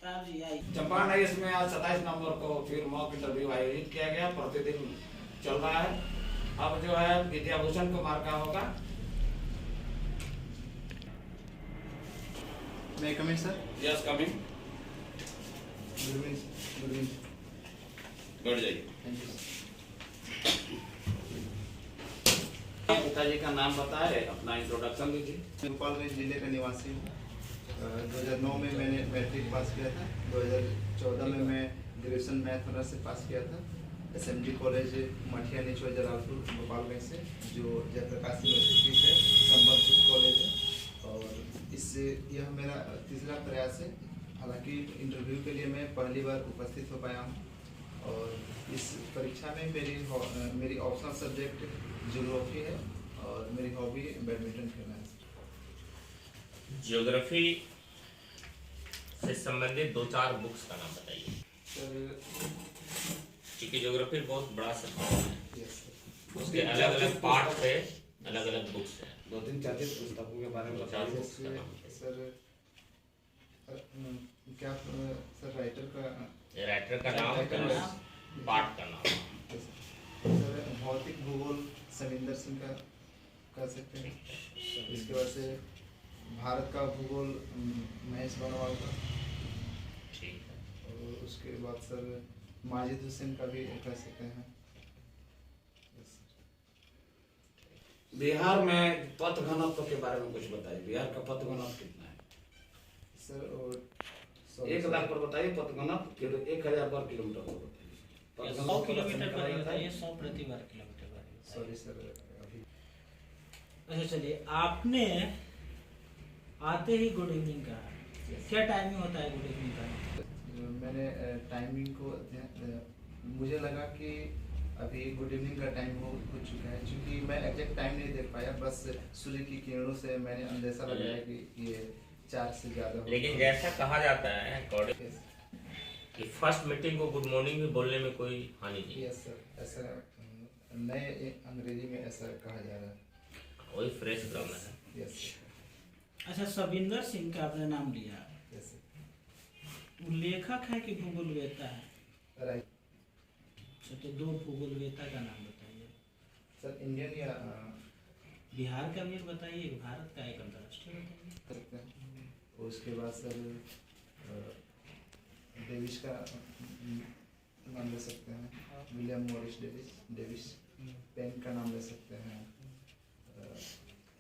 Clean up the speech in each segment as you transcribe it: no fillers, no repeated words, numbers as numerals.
चंपारण इसमें आज 27 नवंबर को फिर मॉक इंटरव्यू आयोजित किया गया। प्रतिदिन चल रहा है। अब जो है विद्याभूषण कुमार का होगा। May I come in, sir? Yes coming. Good evening. बैठ जाइए। Thank you, sir. पिताजी का नाम बताए, अपना इंट्रोडक्शन दीजिए। गोपालगंज जिले का निवासी हूँ। 2009 में मैंने मैट्रिक पास किया था। 2014 में मैं ग्रेजुएशन मैथ ऑनर्स से पास किया था। SMG कॉलेज मठिया निचोई जलालपुर गोपालगंज से, जो जयप्रकाश यूनिवर्सिटी से संबंधित कॉलेज है। और इससे यह मेरा तीसरा प्रयास है। हालांकि इंटरव्यू के लिए मैं पहली बार उपस्थित हो पाया हूँ। और इस परीक्षा में मेरी ऑप्शनल सब्जेक्ट ज्योग्राफी है और मेरी हॉबी बैडमिंटन खेलना है। ज्योग्राफी से संबंधित 2-4 बुक्स का नाम बताइए। सर, क्योंकि ज्योग्राफी बहुत बड़ा सब्जेक्ट है, यस सर। उसके अलग अलग पार्ट पे अलग अलग बुक्स हैं। 2-3 चर्चित पुस्तकों के बारे में बताइए। सर क्या सर राइटर का नाम, पार्ट का नाम। सर भौतिक भूगोल सविंदर सिंह का कर सकते हैं। इसके बाद से भारत का भूगोल महेश बनवाल का। ठीक है। और उसके बाद सर माजिद हुसैन का भी कर सकते हैं। बिहार में पथ घनत्व के बारे में कुछ बताइए। बिहार का पथ घनत्व कितना है? सर और 1 लाख पर बताइए। पथ घनत्व 1000 वर्ग किलोमीटर पर बताइए। 100 किलोमीटर पर बताइए। 100 प्रति वर्ग किलोमीटर पर। सॉरी सर, अभी अच्छा चलिए, आपने आते ही गुड इवनिंग कहा। क्या टाइमिंग होता है गुड इवनिंग का? मैंने टाइमिंग को मुझे लगा कि अभी गुड इवनिंग का टाइम हो चुका है, क्योंकि मैं एग्जैक्ट टाइम नहीं देख पाया। बस सूर्य की किरणों से मैंने अंदेशा लगाया कि ये 4 से ज़्यादा। लेकिन जैसा कहा जाता है अकॉर्डिंग कि फर्स्ट मीटिंग को गुड मॉर्निंग भी बोलने में कोई हानि नहीं। यस सर, ऐसा नए अंग्रेजी में ऐसा कहा जा रहा है। वही फ्रेश ग्रामर है। यस अच्छा, सविंदर सिंह का आपने नाम लिया। यस वो लेखक है कि भूगोलवेत्ता है? राइट अच्छा, तो 2 भूगोलवेत्ता का नाम बताइए। सर। इंडियन या बिहार का भी एक बताइए, एक भारत का, एक अंतर्राष्ट्रीय बताइए। सकते हैं। और उसके बाद सर डेविस का नाम ले सकते हैं। William Morris Davis. पेन का नाम ले सकते हैं।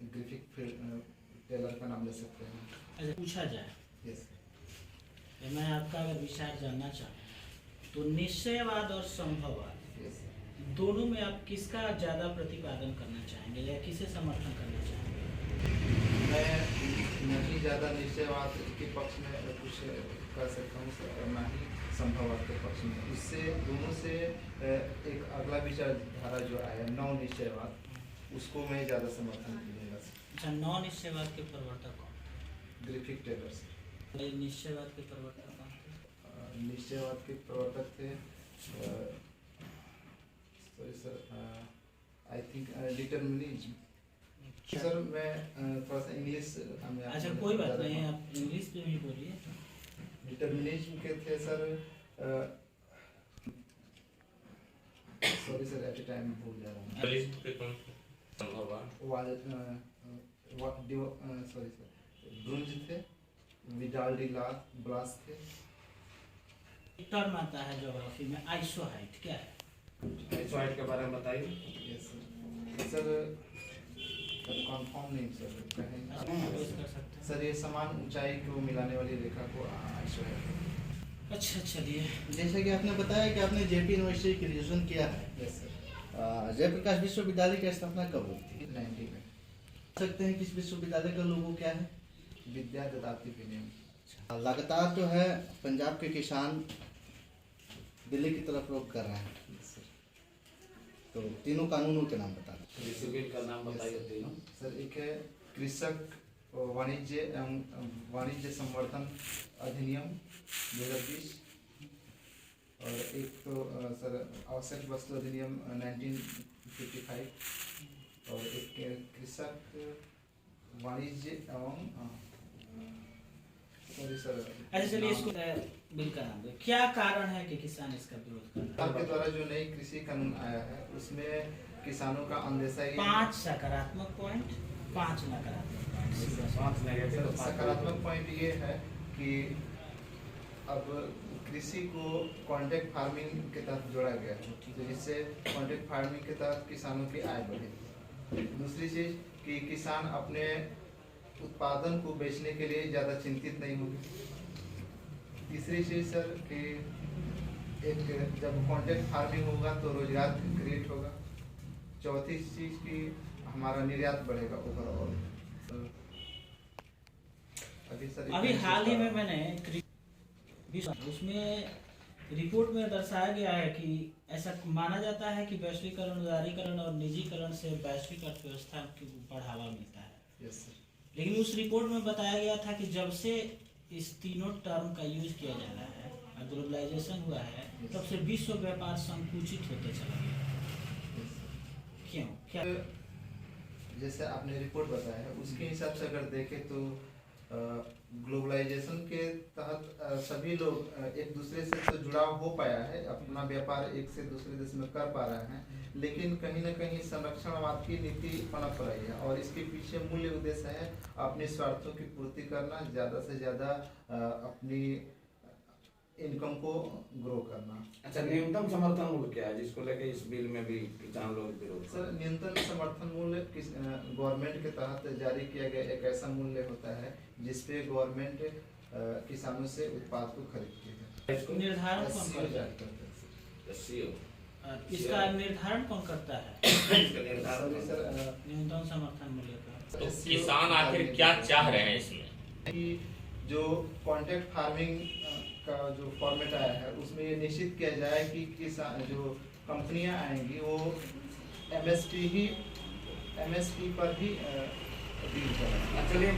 ग्रिफिथ टेलर का नाम ले सकते हैं। अच्छा, पूछा जाए यस मैं आपका अगर विचार जानना चाहूँ तो निश्चयवाद और संभववाद यस दोनों में आप किसका ज़्यादा प्रतिपादन करना चाहेंगे या किसे समर्थन करना चाहेंगे? मैं नहीं ज़्यादा निश्चयवाद के पक्ष में कुछ कर सकता हूँ सर, और ना ही संभववाद के पक्ष में। इससे दोनों से एक अगला विचारधारा जो आया नौ निश्चयवाद, उसको मैं ज़्यादा समर्थन करूँगा। अच्छा, 9 निश्चयवाद के प्रवर्तक कौन थे? ग्रिफिथ टेलर से। निश्चयवाद के प्रवर्तक कौन थे? निश्चयवाद के प्रवर्तक थे sorry sir, I think determinism. Sir मैं थोड़ा सा इंग्लिश। अच्छा, कोई बात नहीं, आप इंग्लिश में भी बोलिए। डिटर्मिनिज्म के थे sir. Sorry sir, at a time भूल जा रहा हूँ। पुलिस के कौन संभववाद? सॉरी सर, ब्रुंज थे। विडाल डी ब्लास थे। टर्म आता है ज्योग्राफी में आइसोहाइट, क्या है? आइसोहाइट के बारे में बताइए। Yes sir. कंफर्म नहीं सर, कहें सर ये समान ऊंचाई को मिलाने वाली रेखा को आइसोहाइट। अच्छा चलिए, जैसे कि आपने बताया कि आपने जेपी यूनिवर्सिटी की ग्रेजुएशन किया है। Yes sir. जयप्रकाश विश्वविद्यालय की स्थापना कब हुई थी? 90 में। सकते हैं कि इस विश्वविद्यालय का लोगो क्या है? विद्या ददाति विनयम। लगातार जो है पंजाब के किसान दिल्ली की तरफ रुख कर रहे हैं, यस सर। तो तीनों कानूनों के नाम बता दें। कृषि बिल का नाम बताइए तीनों। सर एक है कृषक वाणिज्य एवं वाणिज्य संवर्धन अधिनियम 2020, और एक तो सर आवश्यक वस्तु अधिनियम 1955, और एक कृषक वाणिज्य एवं सॉरी सर। अच्छा चलिए इसको बिल का नाम दो। क्या कारण है कि किसान इसका विरोध कर रहे सरकार के द्वारा जो नई कृषि कानून आया है उसमें किसानों का अंदेशा हैं? ये 5 सकारात्मक पॉइंट, 5 नकारात्मक पॉइंट। 5 नेगेटिव तो 5 सकारात्मक पॉइंट ये है कि अब कृषि को कॉन्ट्रैक्ट फार्मिंग के तहत जोड़ा गया है, तो जिससे कॉन्ट्रैक्ट फार्मिंग के तहत किसानों की आय बढ़े। दूसरी चीज कि किसान अपने उत्पादन को बेचने के लिए ज़्यादा चिंतित नहीं होंगे। तीसरी चीज सर कि एक जब कॉन्ट्रैक्ट फार्मिंग होगा तो रोजगार क्रिएट होगा। चौथी चीज कि हमारा निर्यात बढ़ेगा ओवरऑल। अभी हाल ही में मैंने उसमें रिपोर्ट में दर्शाया गया है कि ऐसा माना जाता है कि वैश्वीकरण, उदारीकरण और निजीकरण से वैश्विक अर्थव्यवस्था को बढ़ावा मिलता है। Yes sir. लेकिन उस रिपोर्ट में बताया गया था कि जब से इस तीनों टर्म का यूज किया जा रहा है और ग्लोबलाइजेशन हुआ है तब से विश्व व्यापार संकुचित होते चला गया। क्यों? क्या? जैसे आपने रिपोर्ट बताया है उसके हिसाब से अगर देखें तो ग्लोबलाइजेशन के तहत सभी लोग एक दूसरे से तो जुड़ाव हो पाया है, अपना व्यापार एक से दूसरे देश में कर पा रहे हैं, लेकिन कहीं ना कहीं संरक्षणवाद की नीति पनप रही है और इसके पीछे मूल्य उद्देश्य है अपने स्वार्थों की पूर्ति करना, ज़्यादा से ज़्यादा अपनी इनकम को ग्रो करना। अच्छा, न्यूनतम समर्थन मूल्य क्या है जिसको लेके इस बिल में भी किसान लोग विरोध? सर न्यूनतम समर्थन मूल्य गवर्नमेंट के तहत जारी किया गया एक ऐसा मूल्य होता है जिसपे गवर्नमेंट किसानों से उत्पाद को खरीदती है। इसको निर्धारण कौन SCO करता जारी करते हैं। SCO इसका निर्धारण कौन करता है? इसका निर्धारण सॉरी सर, न्यूनतम समर्थन मूल्य का तो SCO किसान आखिर क्या चाह रहे हैं इसमें? कि जो कॉन्ट्रैक्ट फार्मिंग का जो फॉर्मेट आया है उसमें ये निश्चित किया जाए कि किसान जो कंपनियां आएंगी वो MSP पर ही डील करें। चलिए